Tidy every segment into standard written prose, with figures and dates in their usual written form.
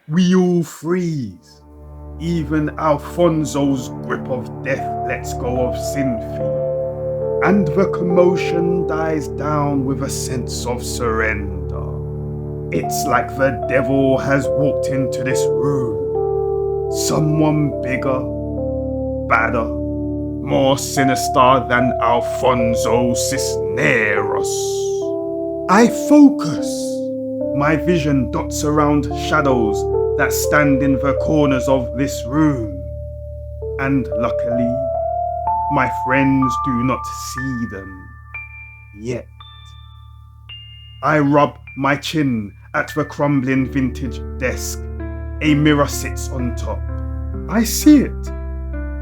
We all freeze. Even Alfonso's grip of death lets go of Sinfi, and the commotion dies down with a sense of surrender. It's like the devil has walked into this room. Someone bigger, badder, more sinister than Alfonso Cisneros. I focus. My vision dots around shadows that stand in the corners of this room. And luckily, my friends do not see them yet. I rub my chin at the crumbling vintage desk. A mirror sits on top. I see it.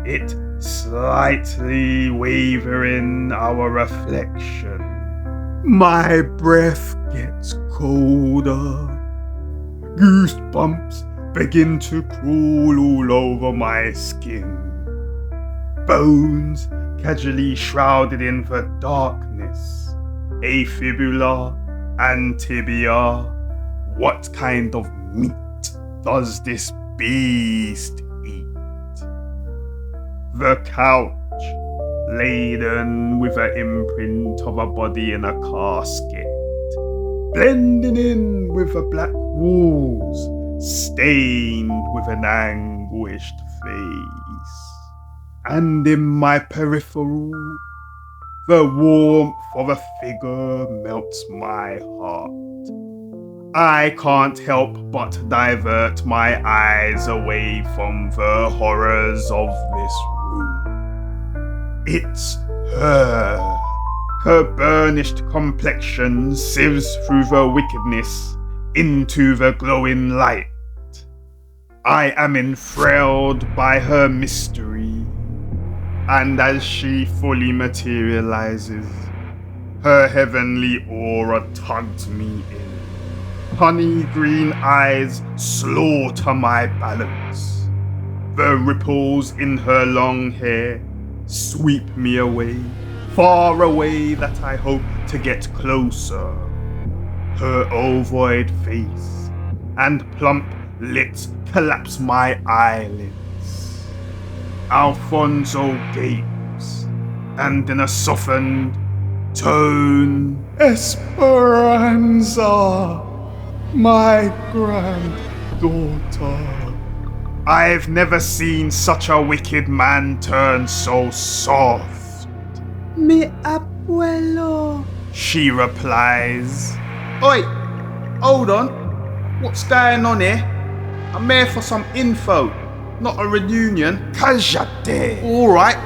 It slightly wavering our reflection. My breath gets colder. Goosebumps begin to crawl all over my skin. Bones casually shrouded in the darkness. A fibula and tibia. What kind of meat does this beast eat? The couch, laden with an imprint of a body in a casket, blending in with the black walls, stained with an anguished face. And in my peripheral, the warmth of a figure melts my heart. I can't help but divert my eyes away from the horrors of this room. It's her. Her burnished complexion sieves through the wickedness into the glowing light. I am enthralled by her mystery, and as she fully materializes, her heavenly aura tugs me in. Honey green eyes slaughter my balance. The ripples in her long hair sweep me away, far away that I hope to get closer. Her ovoid face and plump lips collapse my eyelids. Alfonso gapes, and in a softened tone, Esperanza, my granddaughter. I've never seen such a wicked man turn so soft. Mi abuelo, she replies. Oi, hold on. What's going on here? I'm here for some info, not a reunion. Cállate. All right.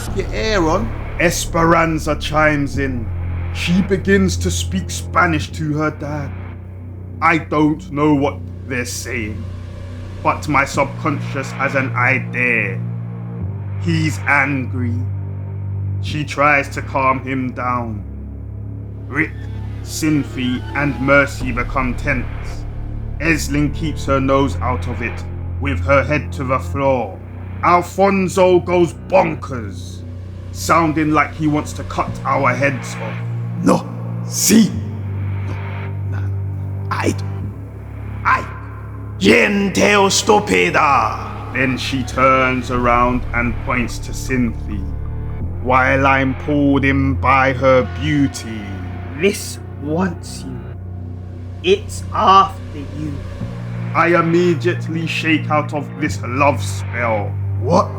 Keep your hair on. Esperanza chimes in. She begins to speak Spanish to her dad. I don't know what they're saying, but my subconscious has an idea. He's angry. She tries to calm him down. Rick, Sinfi, and Mercy become tense. Eslin keeps her nose out of it, with her head to the floor. Alfonso goes bonkers, sounding like he wants to cut our heads off. No, sí. No, I. Gente estúpida. Then she turns around and points to Cynthia, while I'm pulled in by her beauty. this wants you. It's after you. I immediately shake out of this love spell. What?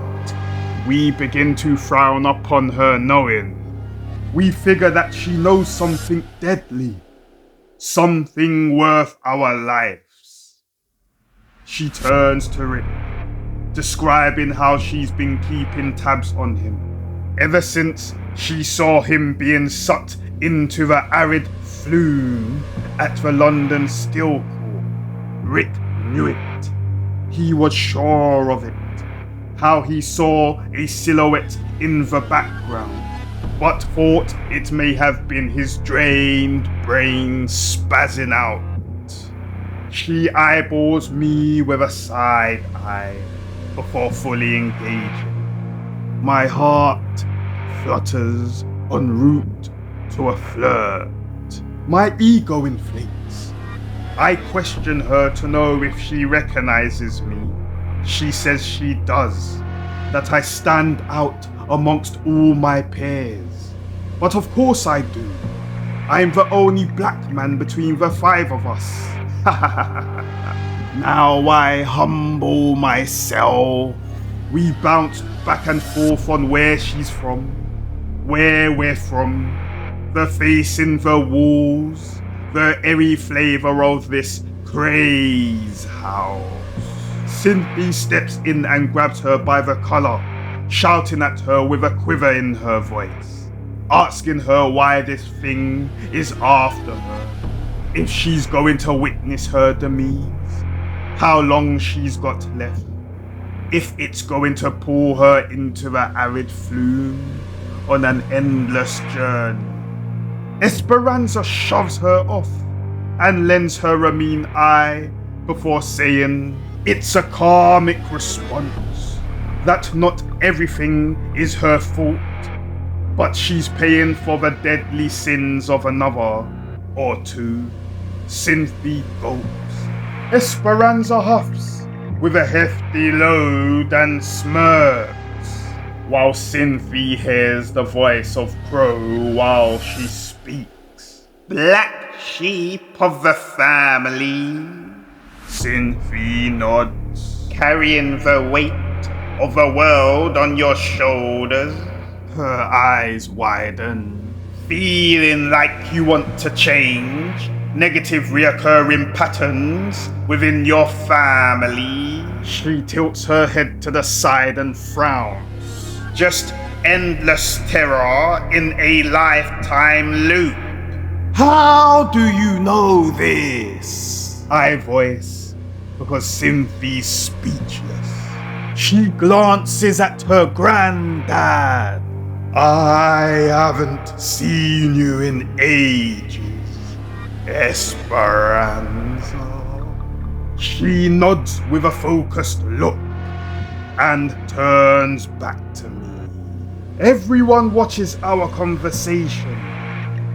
We begin to frown upon her knowing. We figure that she knows something deadly. Something worth our lives. She turns to Rick, describing how she's been keeping tabs on him ever since she saw him being sucked into the arid flume at the London Still Court. Rick knew it. He was sure of it. How he saw a silhouette in the background, but thought it may have been his drained brain spazzing out. She eyeballs me with a side eye before fully engaging. My heart flutters en route to a flirt. My ego inflates. I question her to know if she recognizes me. She says she does, that I stand out amongst all my peers. But of course I do. I'm the only black man between the 5 of us. Now I humble myself. We bounce back and forth on where she's from, where we're from, the face in the walls, the airy flavor of this craze house. Cynthia steps in and grabs her by the collar, shouting at her with a quiver in her voice, asking her why this thing is after her, if she's going to witness her demise, how long she's got left, if it's going to pull her into the arid flume on an endless journey. Esperanza shoves her off and lends her a mean eye before saying it's a karmic response, that not everything is her fault, but she's paying for the deadly sins of another or two. Cynthia gulps. Esperanza huffs with a hefty load and smirks, while Cynthia hears the voice of Crow while she speaks. Black sheep of the family. Cynthia nods, Carrying the weight of the world on your shoulders. her eyes widen. Feeling like you want to change negative reoccurring patterns within your family. She tilts her head to the side and frowns. Just endless terror in a lifetime loop. How do you know this? I voice, because Cynthia's speechless. She glances at her granddad. I haven't seen you in ages, Esperanza. She nods with a focused look and turns back to me. Everyone watches our conversation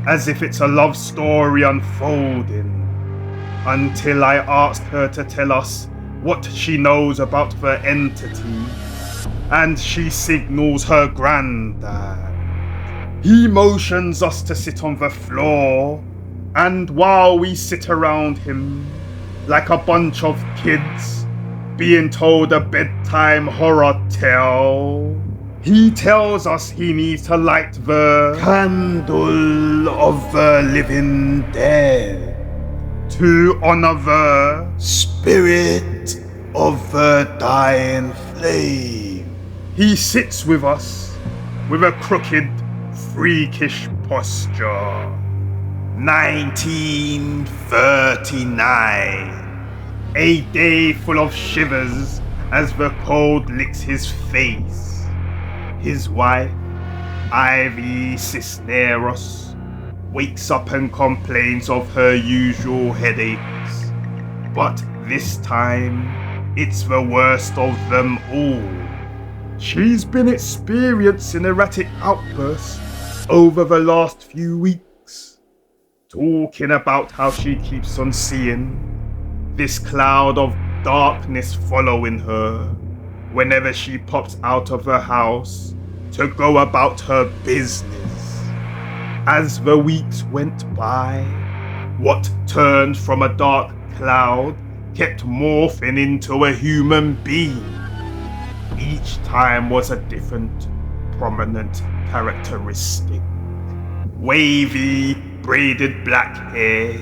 as if it's a love story unfolding, until I ask her to tell us what she knows about the entity, and she signals her granddad. He motions us to sit on the floor, and while we sit around him, like a bunch of kids being told a bedtime horror tale, he tells us he needs to light the candle of the living dead to honor the spirit of the dying flame. He sits with us with a crooked, freakish posture. 1939. A day full of shivers as the cold licks his face. His wife, Ivy Cisneros, wakes up and complains of her usual headaches. But this time, it's the worst of them all. She's been experiencing erratic outbursts over the last few weeks, talking about how she keeps on seeing this cloud of darkness following her whenever she pops out of her house to go about her business. As the weeks went by, what turned from a dark cloud kept morphing into a human being. Each time was a different, prominent characteristic. Wavy, braided black hair,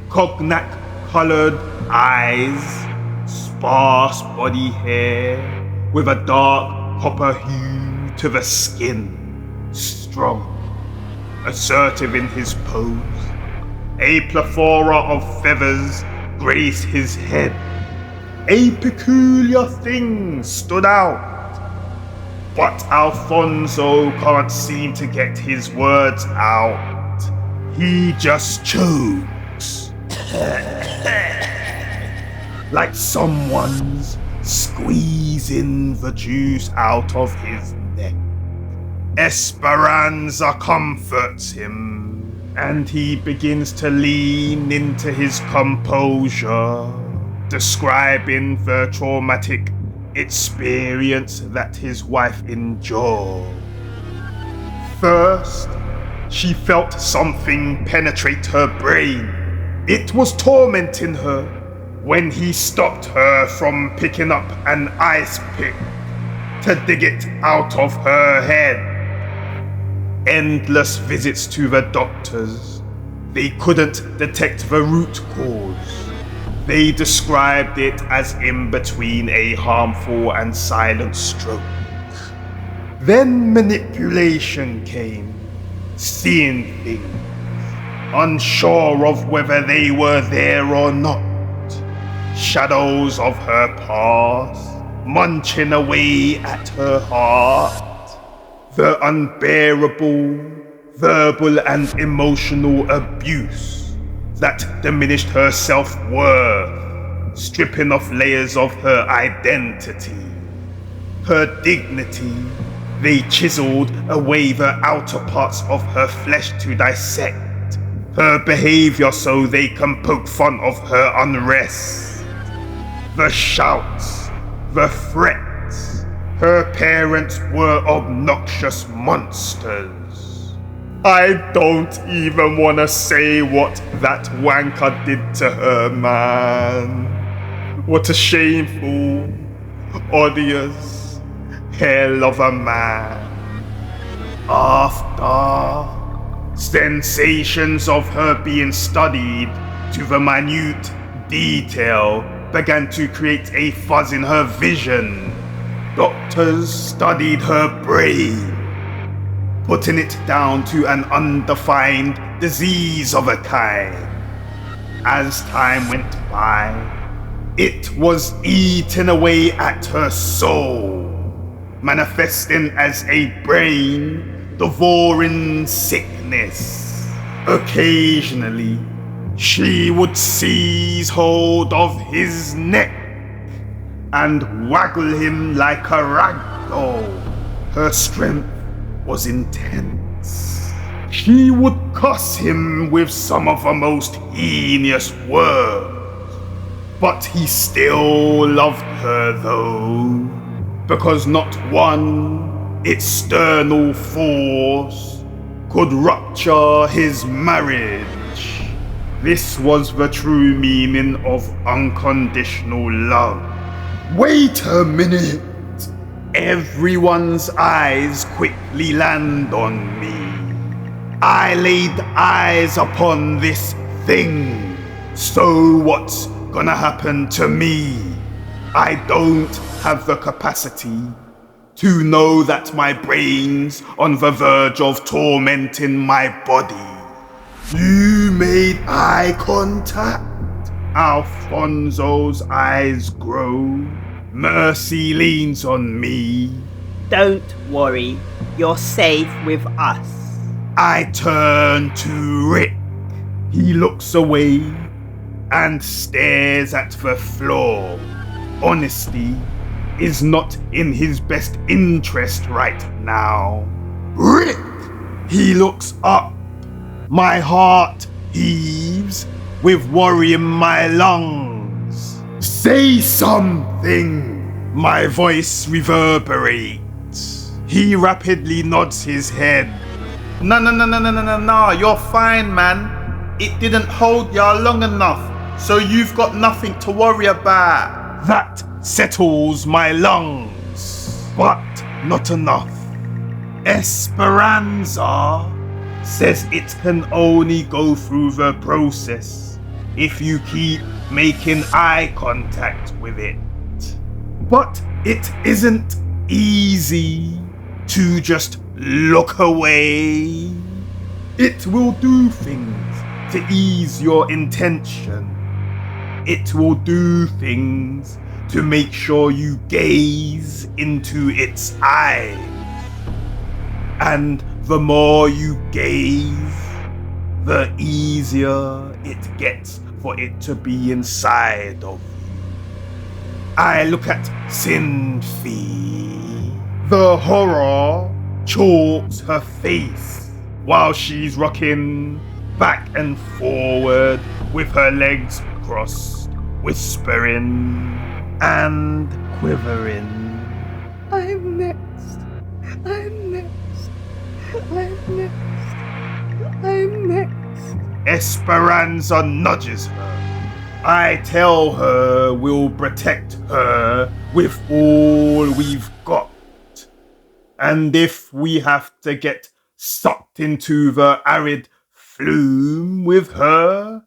cognac-colored eyes, sparse body hair with a dark copper hue to the skin. Strong, assertive in his pose. A plethora of feathers graced his head. A peculiar thing stood out. But Alfonso can't seem to get his words out. He just chokes. Like someone's squeezing the juice out of his neck. Esperanza comforts him. and he begins to lean into his composure, describing the traumatic experience that his wife endured. First, she felt something penetrate her brain. It was tormenting her when he stopped her from picking up an ice pick to dig it out of her head. Endless visits to the doctors. They couldn't detect the root cause. They described it as in between a harmful and silent stroke. Then manipulation came, seeing things, unsure of whether they were there or not. Shadows of her past, munching away at her heart. The unbearable verbal and emotional abuse that diminished her self-worth, stripping off layers of her identity. Her dignity, they chiseled away the outer parts of her flesh to dissect her behavior so they can poke fun of her unrest. The shouts, the threats, her parents were obnoxious monsters. I don't even want to say what that wanker did to her, man. What a shameful, odious hell of a man. After, sensations of her being studied to the minute detail began to create a fuzz in her vision. Doctors studied her brain, putting it down to an undefined disease of a kind. As time went by, it was eating away at her soul, manifesting as a brain-devouring sickness. Occasionally, she would seize hold of his neck and waggle him like a rag doll. Her strength was intense. She would cuss him with some of the most heinous words. But he still loved her though, because not one external force could rupture his marriage. This was the true meaning of unconditional love. Wait a minute! Everyone's eyes quickly land on me. I laid eyes upon this thing. So what's gonna happen to me? I don't have the capacity to know that my brain's on the verge of tormenting my body. You made eye contact? Alfonso's eyes grow. Mercy leans on me. Don't worry, you're safe with us. I turn to Rick. He looks away and stares at the floor. Honesty is not in his best interest right now. Rick! He looks up. My heart heaves with worry in my lungs. Say something! My voice reverberates. He rapidly nods his head. No, you're fine, man. It didn't hold ya long enough, so you've got nothing to worry about. That settles my lungs, but not enough. Esperanza says it can only go through the process if you keep making eye contact with it. But it isn't easy to just look away. It will do things to ease your intention. It will do things to make sure you gaze into its eyes. And the more you gaze, the easier it gets for it to be inside of you. I look at Cynthia. The horror chalks her face while she's rocking back and forward with her legs crossed, whispering and quivering. I'm next. I'm next. I'm next. I'm next. Esperanza nudges her. I tell her we'll protect her with all we've got. And if we have to get sucked into the arid flume with her,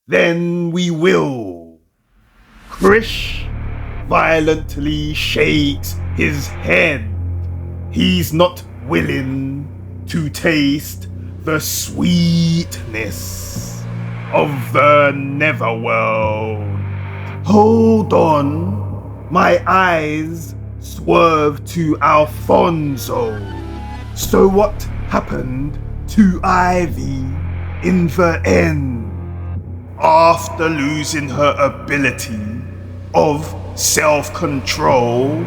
then we will. Krish violently shakes his head. He's not willing to taste the sweetness of the netherworld. Hold on, my eyes swerve to Alfonso. So what happened to Ivy in the end? After losing her ability of self-control,